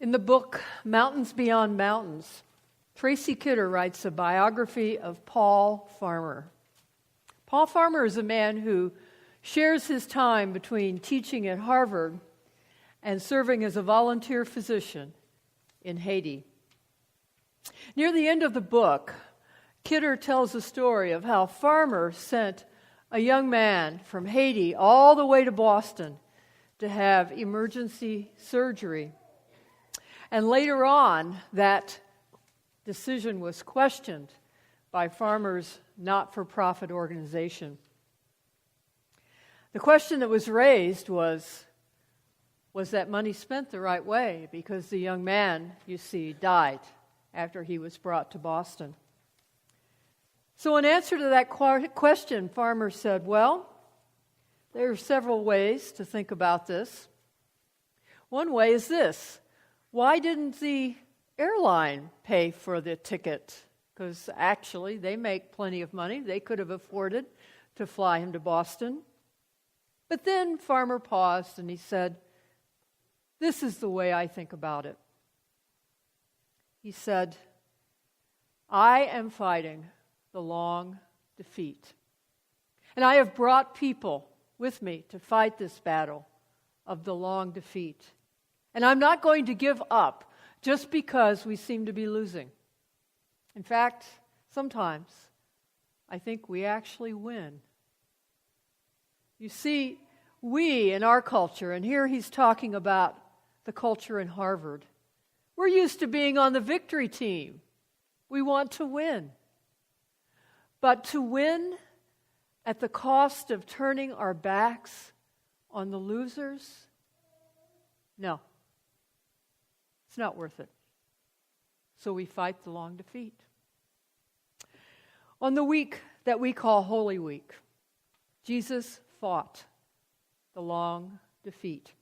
In the book Mountains Beyond Mountains, Tracy Kidder writes a biography of Paul Farmer. Paul Farmer is a man who shares his time between teaching at Harvard and serving as a volunteer physician in Haiti. Near the end of the book, Kidder tells the story of how Farmer sent a young man from Haiti all the way to Boston to have emergency surgery. And later on, that decision was questioned by Farmer's not-for-profit organization. The question that was raised was that money spent the right way? Because the young man, you see, died after he was brought to Boston. So in answer to that question, Farmer said, well, there are several ways to think about this. One way is this: why didn't the airline pay for the ticket? Because actually they make plenty of money. They could have afforded to fly him to Boston. But then Farmer paused and he said, this is the way I think about it. He said, I am fighting the long defeat. And I have brought people with me to fight this battle of the long defeat. And I'm not going to give up just because we seem to be losing. In fact, sometimes I think we actually win. You see, we in our culture, and here he's talking about the culture in Harvard, we're used to being on the victory team. We want to win. But to win at the cost of turning our backs on the losers? No. It's not worth it. So we fight the long defeat. On the week that we call Holy Week, Jesus fought the long defeat.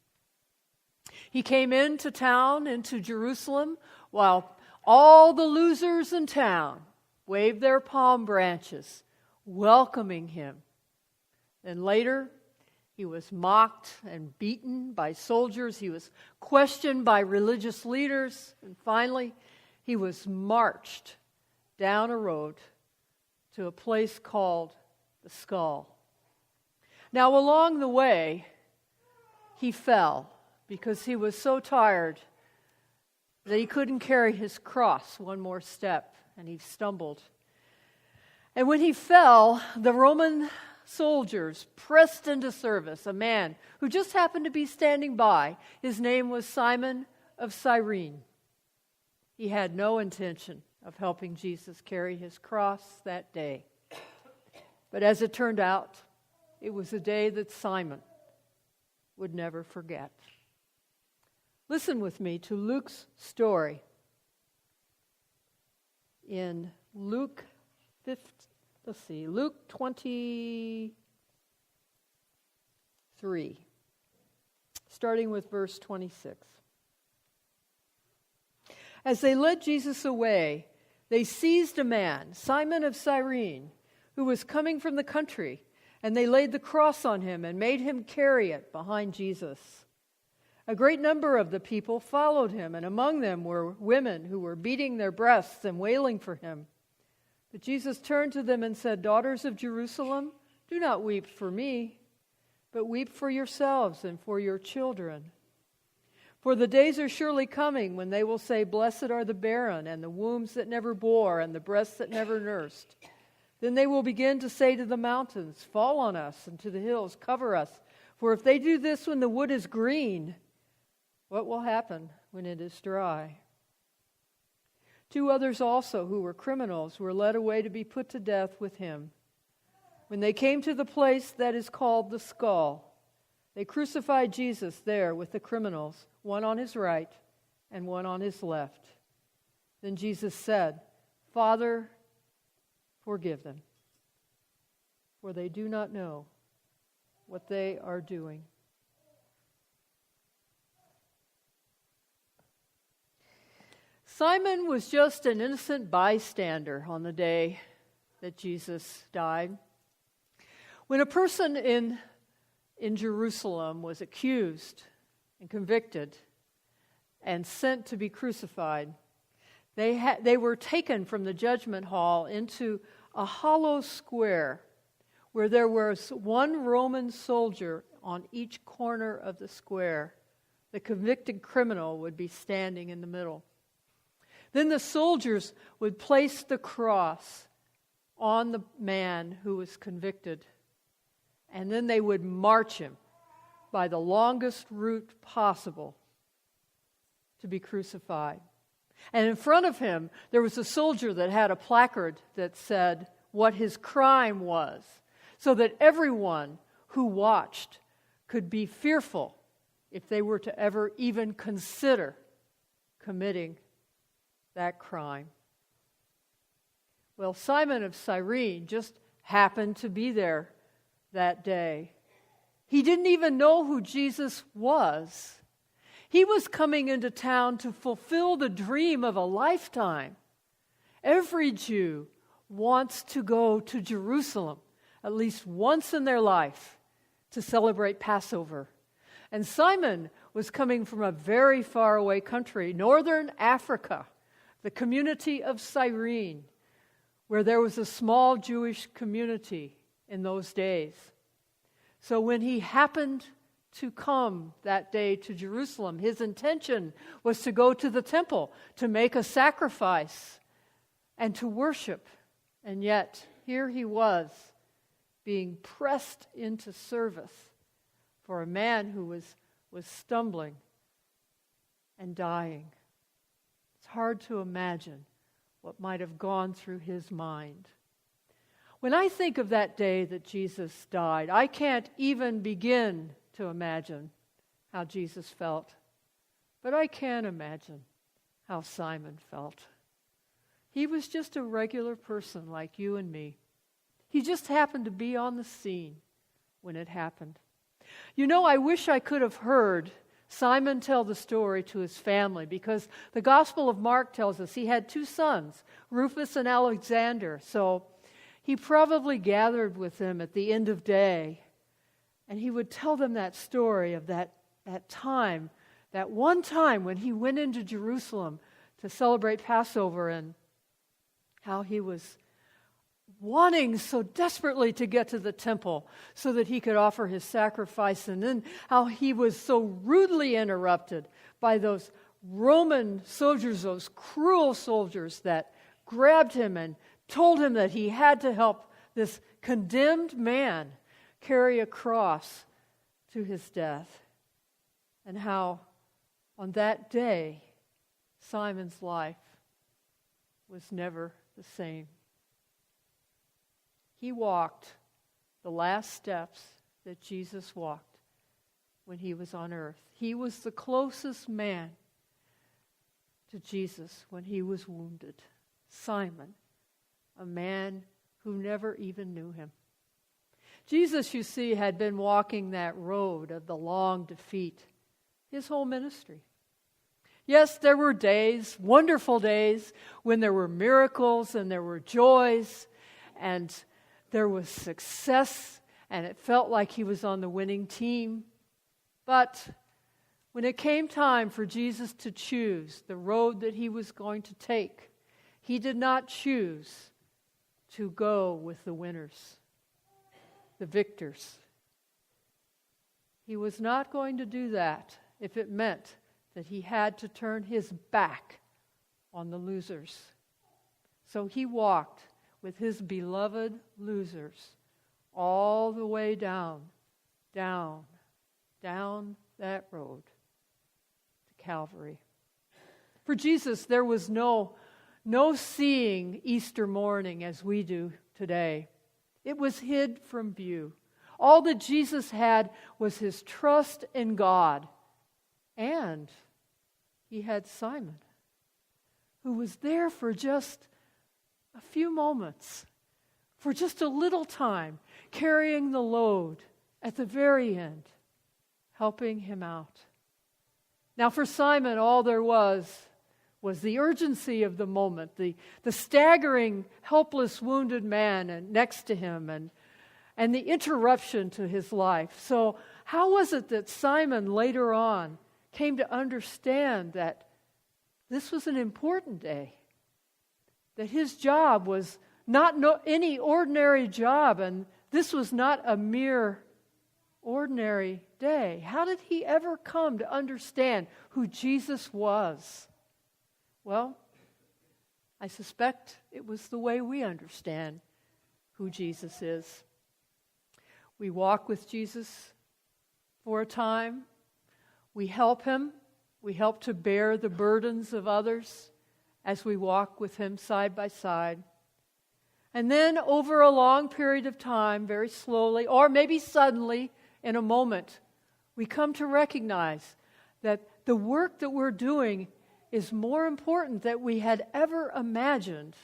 He came into town, into Jerusalem, while all the losers in town waved their palm branches, welcoming him. And later, he was mocked and beaten by soldiers. He was questioned by religious leaders. And finally, he was marched down a road to a place called the Skull. Now, along the way, he fell because he was so tired that he couldn't carry his cross one more step, and he stumbled. And when he fell, the Roman soldiers pressed into service a man who just happened to be standing by. His name was Simon of Cyrene. He had no intention of helping Jesus carry his cross that day. But as it turned out, it was a day that Simon would never forget. Listen with me to Luke's story in Luke 23, starting with verse 26. As they led Jesus away, they seized a man, Simon of Cyrene, who was coming from the country, and they laid the cross on him and made him carry it behind Jesus. A great number of the people followed him, and among them were women who were beating their breasts and wailing for him. But Jesus turned to them and said, Daughters of Jerusalem, do not weep for me, but weep for yourselves and for your children. For the days are surely coming when they will say, Blessed are the barren, and the wombs that never bore, and the breasts that never nursed. Then they will begin to say to the mountains, Fall on us, and to the hills, cover us. For if they do this when the wood is green, what will happen when it is dry? 2 others also, who were criminals, were led away to be put to death with him. When they came to the place that is called the Skull, they crucified Jesus there with the criminals, one on his right and one on his left. Then Jesus said, Father, forgive them, for they do not know what they are doing. Simon was just an innocent bystander on the day that Jesus died. When a person in Jerusalem was accused and convicted and sent to be crucified. They were taken from the judgment hall into a hollow square where there was one Roman soldier on each corner of the square. The convicted criminal would be standing in the middle. Then the soldiers would place the cross on the man who was convicted, and then they would march him by the longest route possible to be crucified. And in front of him, there was a soldier that had a placard that said what his crime was, so that everyone who watched could be fearful if they were to ever even consider committing that crime. Well, Simon of Cyrene just happened to be there that day. He didn't even know who Jesus was. He was coming into town to fulfill the dream of a lifetime. Every Jew wants to go to Jerusalem at least once in their life to celebrate Passover. And Simon was coming from a very far away country, northern Africa, the community of Cyrene, where there was a small Jewish community in those days. So when he happened to come that day to Jerusalem, his intention was to go to the temple, to make a sacrifice, and to worship. And yet, here he was, being pressed into service for a man who was stumbling and dying. It's hard to imagine what might have gone through his mind. When I think of that day that Jesus died, I can't even begin to imagine how Jesus felt. But I can imagine how Simon felt. He was just a regular person like you and me. He just happened to be on the scene when it happened. You know, I wish I could have heard Simon tell the story to his family, because the Gospel of Mark tells us he had 2 sons, Rufus and Alexander. So he probably gathered with them at the end of day, and he would tell them that story of that time, that one time when he went into Jerusalem to celebrate Passover, and how he was wanting so desperately to get to the temple so that he could offer his sacrifice, and then how he was so rudely interrupted by those Roman soldiers, those cruel soldiers that grabbed him and told him that he had to help this condemned man carry a cross to his death. And how on that day, Simon's life was never the same. He walked the last steps that Jesus walked when he was on earth. He was the closest man to Jesus when he was wounded. Simon, a man who never even knew him. Jesus, you see, had been walking that road of the long defeat his whole ministry. Yes, there were days, wonderful days, when there were miracles and there were joys and there was success, and it felt like he was on the winning team. But when it came time for Jesus to choose the road that he was going to take, he did not choose to go with the winners, the victors. He was not going to do that if it meant that he had to turn his back on the losers. So he walked with his beloved losers all the way down that road to Calvary. For Jesus, there was no seeing Easter morning as we do today. It was hid from view. All that Jesus had was his trust in God. And he had Simon, who was there for just a few moments, for just a little time, carrying the load at the very end, helping him out. Now for Simon, all there was the urgency of the moment, the staggering, helpless, wounded man next to him, and the interruption to his life. So how was it that Simon later on came to understand that this was an important day, that his job was not any ordinary job, and this was not a mere ordinary day. How did he ever come to understand who Jesus was? Well, I suspect it was the way we understand who Jesus is. We walk with Jesus for a time. We help him. We help to bear the burdens of others as we walk with him side by side. And then over a long period of time, very slowly, or maybe suddenly, in a moment, we come to recognize that the work that we're doing is more important than we had ever imagined.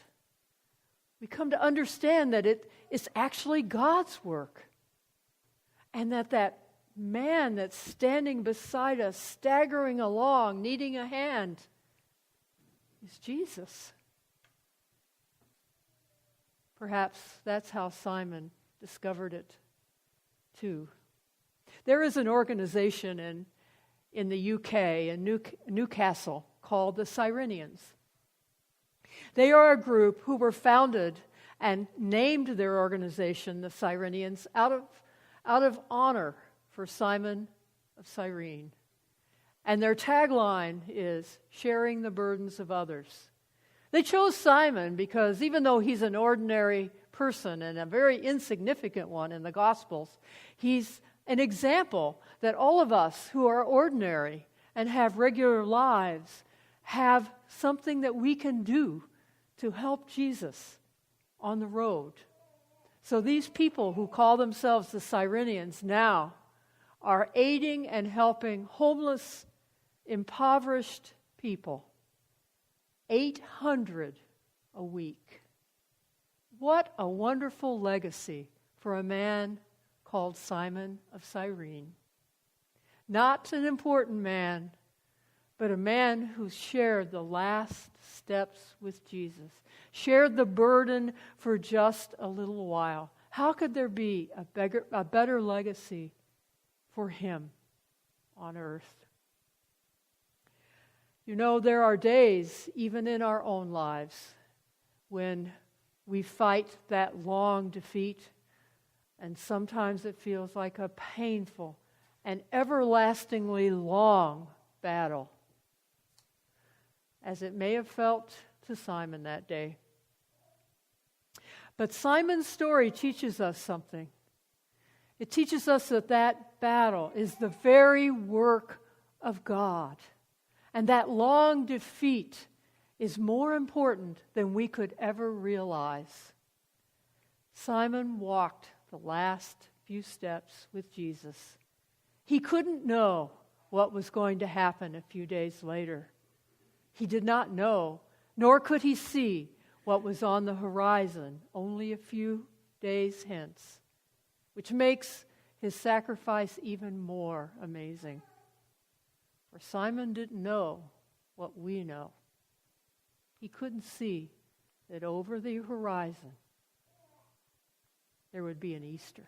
We come to understand that it's actually God's work. And that man that's standing beside us, staggering along, needing a hand, is Jesus. Perhaps that's how Simon discovered it, too. There is an organization in the UK, in Newcastle, called the Cyrenians. They are a group who were founded and named their organization the Cyrenians out of honor for Simon of Cyrene. And their tagline is, sharing the burdens of others. They chose Simon because even though he's an ordinary person and a very insignificant one in the Gospels, he's an example that all of us who are ordinary and have regular lives have something that we can do to help Jesus on the road. So these people who call themselves the Cyrenians now are aiding and helping homeless, impoverished people. 800 a week. What a wonderful legacy for a man called Simon of Cyrene. Not an important man, but a man who shared the last steps with Jesus, shared the burden for just a little while. How could there be a better legacy for him on earth? You know, there are days, even in our own lives, when we fight that long defeat, and sometimes it feels like a painful and everlastingly long battle, as it may have felt to Simon that day. But Simon's story teaches us something. It teaches us that battle is the very work of God, and that long defeat is more important than we could ever realize. Simon walked the last few steps with Jesus. He couldn't know what was going to happen a few days later. He did not know, nor could he see what was on the horizon only a few days hence, which makes his sacrifice even more amazing. For Simon didn't know what we know. He couldn't see that over the horizon there would be an Easter.